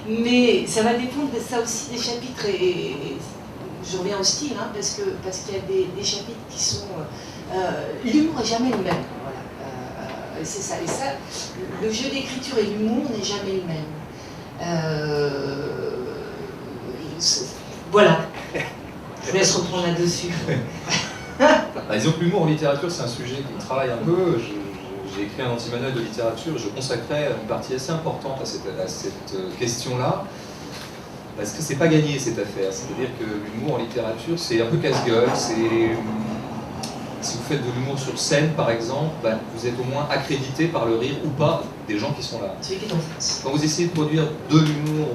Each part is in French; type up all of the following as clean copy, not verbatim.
Mais ça va dépendre de ça aussi des chapitres, et je reviens au style, hein, parce qu'il y a des chapitres qui sont... l'humour n'est jamais le même, voilà. C'est ça, et ça, le jeu d'écriture et l'humour n'est jamais le même. Voilà, je vous laisse reprendre là-dessus. Disons que l'humour en littérature, c'est un sujet qui me travaille un peu. J'ai écrit un anti-manuel de littérature, je consacrais une partie assez importante à cette question-là, parce que c'est pas gagné cette affaire. C'est-à-dire que l'humour en littérature, c'est un peu casse-gueule. Si vous faites de l'humour sur scène, par exemple, vous êtes au moins accrédité par le rire ou pas des gens qui sont là. Quand vous essayez de produire de l'humour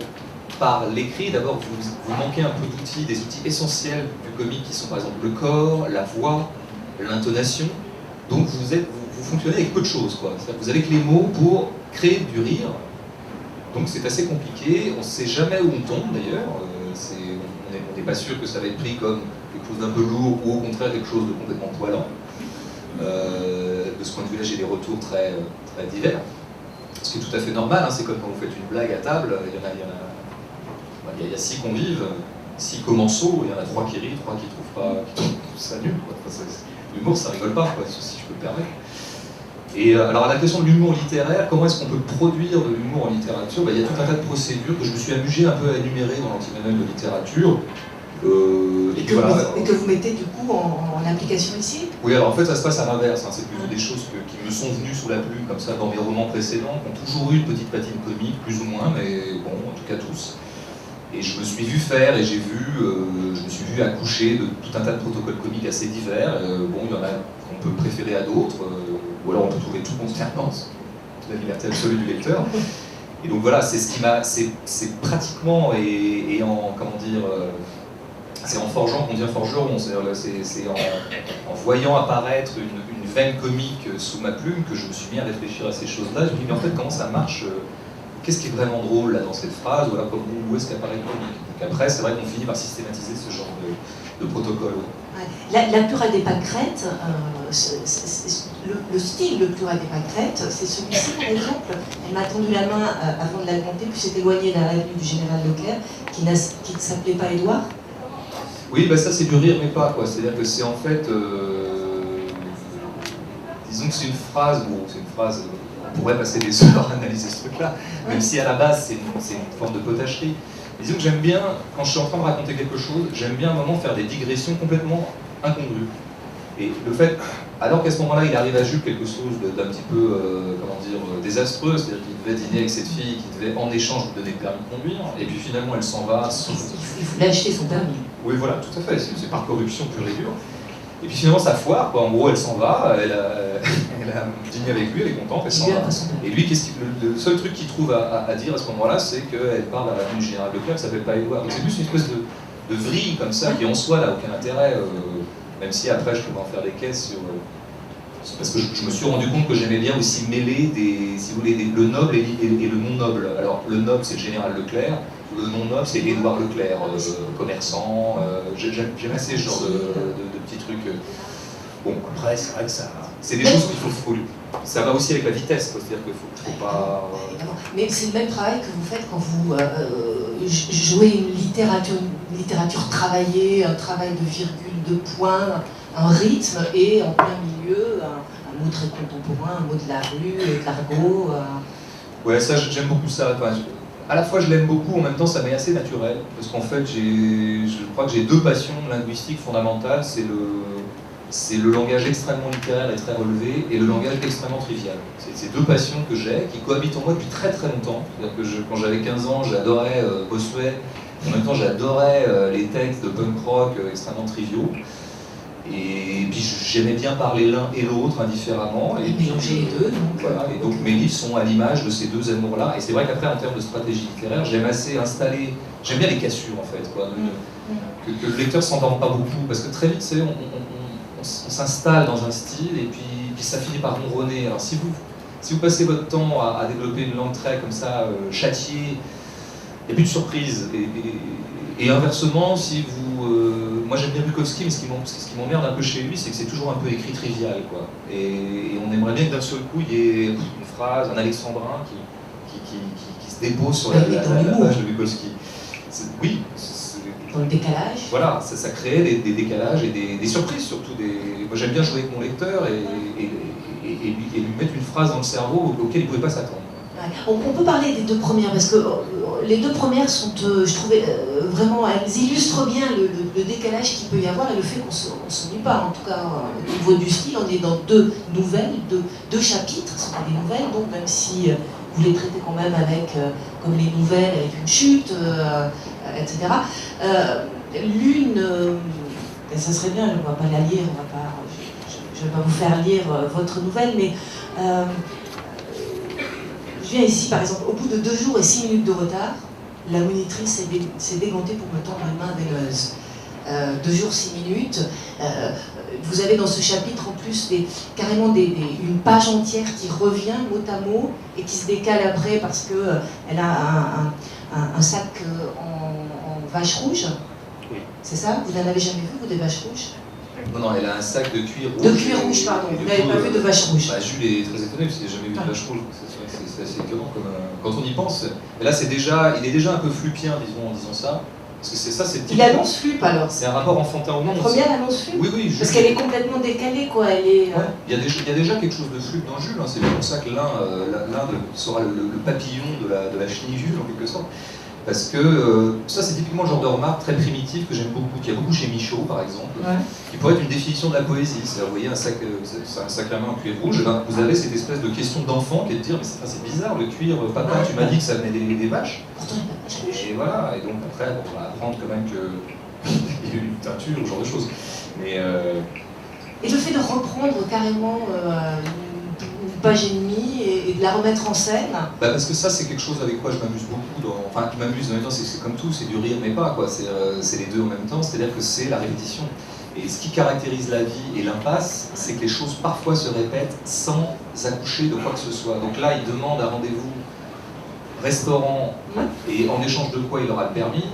par l'écrit, d'abord vous manquez un peu d'outils, des outils essentiels du comique qui sont par exemple le corps, la voix, l'intonation. Donc vous fonctionnez avec peu de choses, quoi. Vous avez que les mots pour créer du rire. Donc c'est assez compliqué, on ne sait jamais où on tombe d'ailleurs. On n'est pas sûr que ça va être pris comme quelque chose d'un peu lourd ou au contraire quelque chose de complètement poilant. De ce point de vue-là, j'ai des retours très, très divers. Ce qui est tout à fait normal, hein, c'est comme quand vous faites une blague à table, il y a 6 convives, 6 commensaux, il y en a 3 qui rient, 3 qui trouvent ça nul. Enfin, l'humour, ça rigole pas, quoi, si je peux me permettre. Et alors à la question de l'humour littéraire, comment est-ce qu'on peut produire de l'humour en littérature? Il y a tout un tas de procédures que je me suis amusé un peu à énumérer dans l'anti-manuel de littérature. Et que vous mettez du coup en application ici? Oui, alors en fait ça se passe à l'inverse, hein. C'est plutôt des choses qui me sont venues sous la plume comme ça dans mes romans précédents, qui ont toujours eu une petite patine comique, plus ou moins, mais bon, en tout cas tous. Et je me suis vu faire et je me suis vu accoucher de tout un tas de protocoles comiques assez divers. Bon, il y en a qu'on peut préférer à d'autres, ou alors on peut trouver tout consternant, la liberté absolue du lecteur. Et donc voilà, c'est ce qui m'a, c'est pratiquement et en comment dire, c'est en forgeant qu'on devient forgeron. C'est en voyant apparaître une veine comique sous ma plume que je me suis mis à réfléchir à ces choses-là. Je me dis mais en fait comment ça marche? Qu'est-ce qui est vraiment drôle là dans cette phrase, ou alors où est-ce qu'apparaît le comique? Donc après, c'est vrai qu'on finit par systématiser ce genre de protocole. Ouais. La Plurale des Pâquerettes, le style de Plurale des Pâquerettes, c'est celui-ci par exemple. Elle m'a tendu la main avant de la monter, puis s'est éloignée d'un avenue du Général Leclerc, qui ne s'appelait pas Édouard. Oui, bah ça c'est du rire mais pas, quoi. C'est-à-dire que c'est en fait, disons que c'est une phrase, on pourrait passer des heures à analyser ce truc-là, même si à la base c'est une forme de potacherie. Disons que j'aime bien, quand je suis en train de raconter quelque chose, j'aime bien à un moment faire des digressions complètement incongrues. Et le fait, alors qu'à ce moment-là il arrive à Jules quelque chose d'un petit peu, désastreux, c'est-à-dire qu'il devait dîner avec cette fille, qui devait en échange lui donner le permis de conduire, et puis finalement elle s'en va. Il voulait acheter son permis. Oui, voilà, tout à fait, c'est par corruption pure et dure. Et puis finalement ça foire, quoi. En gros elle s'en va, elle a dîné avec lui, elle est contente, elle s'en va. Et lui, le seul truc qu'il trouve à dire à ce moment-là, c'est qu'elle parle à l'avenue du Général Leclerc, qui s'appelle pas Édouard. Donc c'est plus une espèce de vrille comme ça, qui en soi n'a aucun intérêt, même si après je pourrais en faire des caisses sur... parce que je me suis rendu compte que j'aimais bien aussi mêler si vous voulez, le noble et le non noble. Alors le noble c'est le Général Leclerc, le non noble c'est Édouard Leclerc, commerçant. J'aime assez ce genre de petits trucs. Bon, après c'est vrai que c'est des choses qu'il faut. Ça va aussi avec la vitesse, c'est-à-dire qu'il faut pas... Mais c'est le même travail que vous faites quand vous jouez une littérature travaillée, un travail de virgule, de point, un rythme, et en plein milieu, un mot très contemporain, un mot de la rue, de l'argot. Ouais, ça j'aime beaucoup ça. Enfin, à la fois je l'aime beaucoup, en même temps ça m'est assez naturel, parce qu'en fait je crois que j'ai 2 passions linguistiques fondamentales, c'est le langage extrêmement littéraire et très relevé, et le langage extrêmement trivial. C'est ces 2 passions que j'ai, qui cohabitent en moi depuis très très longtemps. C'est-à-dire que quand j'avais 15 ans, j'adorais Bossuet, en même temps j'adorais les textes de punk rock extrêmement triviaux. Et puis j'aimais bien parler l'un et l'autre indifféremment. Et mélanger les deux. Voilà, et donc mes livres sont à l'image de ces 2 amours-là. Et c'est vrai qu'après, en termes de stratégie littéraire, j'aime bien les cassures en fait, quoi, que le lecteur ne s'endorme pas beaucoup, parce que très vite, on s'installe dans un style et puis ça finit par ronronner. Alors si vous passez votre temps à développer une langue très comme ça, châtiée, il n'y a plus de surprise. Et inversement, si vous... moi j'aime bien Bukowski, mais ce qui m'emmerde un peu chez lui, c'est que c'est toujours un peu écrit trivial, quoi. Et on aimerait bien que d'un seul coup, il y ait une phrase, un alexandrin qui se dépose sur la page de Bukowski. Oui. Dans le décalage. Voilà, ça crée des décalages et des surprises surtout. Moi j'aime bien jouer avec mon lecteur et lui mettre une phrase dans le cerveau auquel il ne pouvait pas s'attendre. On peut parler des deux premières, parce que les deux premières sont, je trouvais, vraiment, elles illustrent bien le décalage qu'il peut y avoir et le fait qu'on ne s'ennuie pas. En tout cas, au niveau du style, on est dans deux nouvelles, deux chapitres, ce sont des nouvelles, donc même si vous les traitez quand même avec, comme les nouvelles, avec une chute, etc. L'une, et ça serait bien, on ne va pas la lire, je ne vais pas vous faire lire votre nouvelle, mais je viens ici, par exemple, au bout de 2 jours et 6 minutes de retard, la monitrice s'est dégantée pour me tendre une main veineuse. 2 jours, 6 minutes. Vous avez dans ce chapitre en plus carrément une page entière qui revient mot à mot et qui se décale après parce qu'elle a un sac en vache rouge. Oui. C'est ça? Vous n'en avez jamais vu, vous, des vaches rouges? Non, elle a un sac de cuir rouge. De cuir rouge, pardon. Vous n'avez pas vu de vache rouge? Jules est très étonné parce qu'il n'a jamais vu de vache rouge. C'est assez étonnant quand on y pense. Et là, il est déjà un peu flupien, disons, en disant ça. Parce que c'est il annonce flup alors. C'est un rapport enfantin au monde. La première annonce flup. Oui. Parce qu'elle est complètement décalée, quoi. Elle est, ouais. Il y a déjà quelque chose de flup dans Jules. Hein. C'est pour ça que l'un sera le papillon de la chenille Jules, en quelque sorte. Parce que ça, c'est typiquement le genre de remarque très primitive que j'aime beaucoup, qu'il y a beaucoup chez Michaud, par exemple, qui pourrait être une définition de la poésie. C'est-à-dire, vous voyez un sac à main en cuir rouge, et ben, vous avez cette espèce de question d'enfant qui est de dire, mais c'est bizarre, le cuir, papa, tu m'as dit que ça venait des vaches. Et voilà, et donc après, on va apprendre quand même qu'il y a eu une teinture, ce genre de choses. Mais, Et le fait de reprendre carrément une page et demie et de la remettre en scène. Parce que ça, c'est quelque chose avec quoi je m'amuse beaucoup. Enfin, qui m'amuse en même temps, c'est comme tout, c'est du rire mais pas, quoi. C'est les deux en même temps, c'est-à-dire que c'est la répétition. Et ce qui caractérise la vie et l'impasse, c'est que les choses parfois se répètent sans accoucher de quoi que ce soit. Donc là, il demande un rendez-vous restaurant, et en échange de quoi il aura le permis.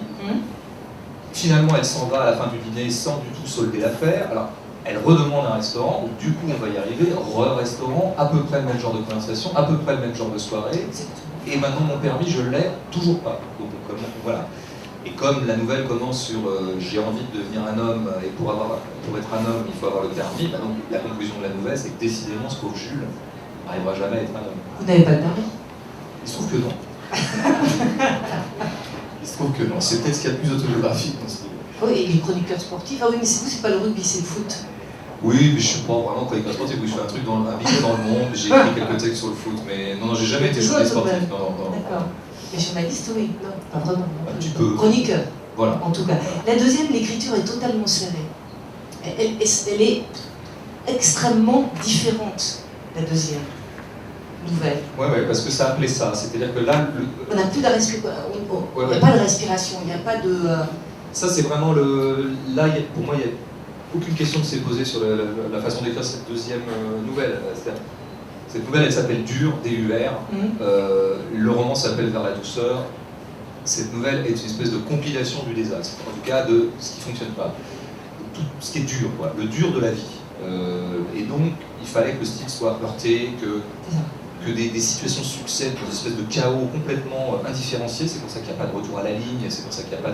Finalement, elle s'en va à la fin du dîner sans du tout solder l'affaire. Alors, elle redemande un restaurant, donc du coup on va y arriver, restaurant, à peu près le même genre de conversation, à peu près le même genre de soirée, et maintenant mon permis je l'ai toujours pas. Donc voilà. Et comme la nouvelle commence sur j'ai envie de devenir un homme, et pour être un homme il faut avoir le permis, donc la conclusion de la nouvelle c'est que décidément ce pauvre Jules n'arrivera jamais à être un homme. Vous n'avez pas le permis? Il se trouve que non. Il se trouve que non, c'est peut-être ce qu'il y a de plus autobiographique dans ce livre. Oui, et les chroniqueurs sportifs, ah oui mais c'est pas le rugby, c'est le foot. Oui, mais je suis pas vraiment chroniqueur sportif, je fais un truc un billet dans le monde, j'ai écrit quelques textes sur le foot, mais non, j'ai jamais été journaliste sportif. D'accord. Mais journaliste, oui, non, pas vraiment. Tu peux. Chroniqueur, voilà. En tout cas. La deuxième, l'écriture est totalement serrée. Elle est extrêmement différente, la deuxième nouvelle. Ouais, parce que ça appelait ça, c'est-à-dire que là... On n'a plus de respiration, il n'y a pas de respiration, il n'y a pas de... Ça, c'est vraiment le... Là, pour moi, il n'y a aucune question de s'est posée sur la façon d'écrire cette deuxième nouvelle. Cette nouvelle, elle s'appelle Dur, D-U-R. Le roman s'appelle Vers la douceur. Cette nouvelle est une espèce de compilation du désastre, en tout cas de ce qui ne fonctionne pas. Tout ce qui est dur, quoi, le dur de la vie. Et donc, il fallait que le style soit heurté, que des situations succèdent dans une espèce de chaos complètement indifférencié. C'est pour ça qu'il n'y a pas de retour à la ligne, c'est pour ça qu'il n'y a pas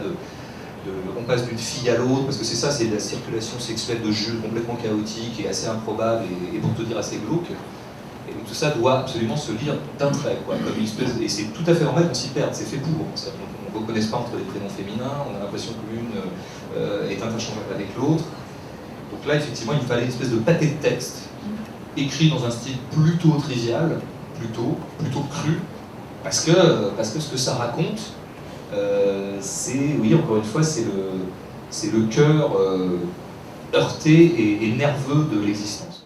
on passe d'une fille à l'autre, parce que c'est ça, c'est la circulation sexuelle de Jules complètement chaotique et assez improbable et pour te dire assez glauque. Et donc tout ça doit absolument se lire d'un trait, quoi, comme une espèce, et c'est tout à fait normal qu'on s'y perde, c'est fait pour. On ne reconnaisse pas entre les prénoms féminins, on a l'impression que l'une est interchangeable avec l'autre. Donc là, effectivement, il fallait une espèce de pâté de texte, écrit dans un style plutôt trivial, plutôt cru, parce que ce que ça raconte, oui, encore une fois, c'est le cœur heurté et nerveux de l'existence.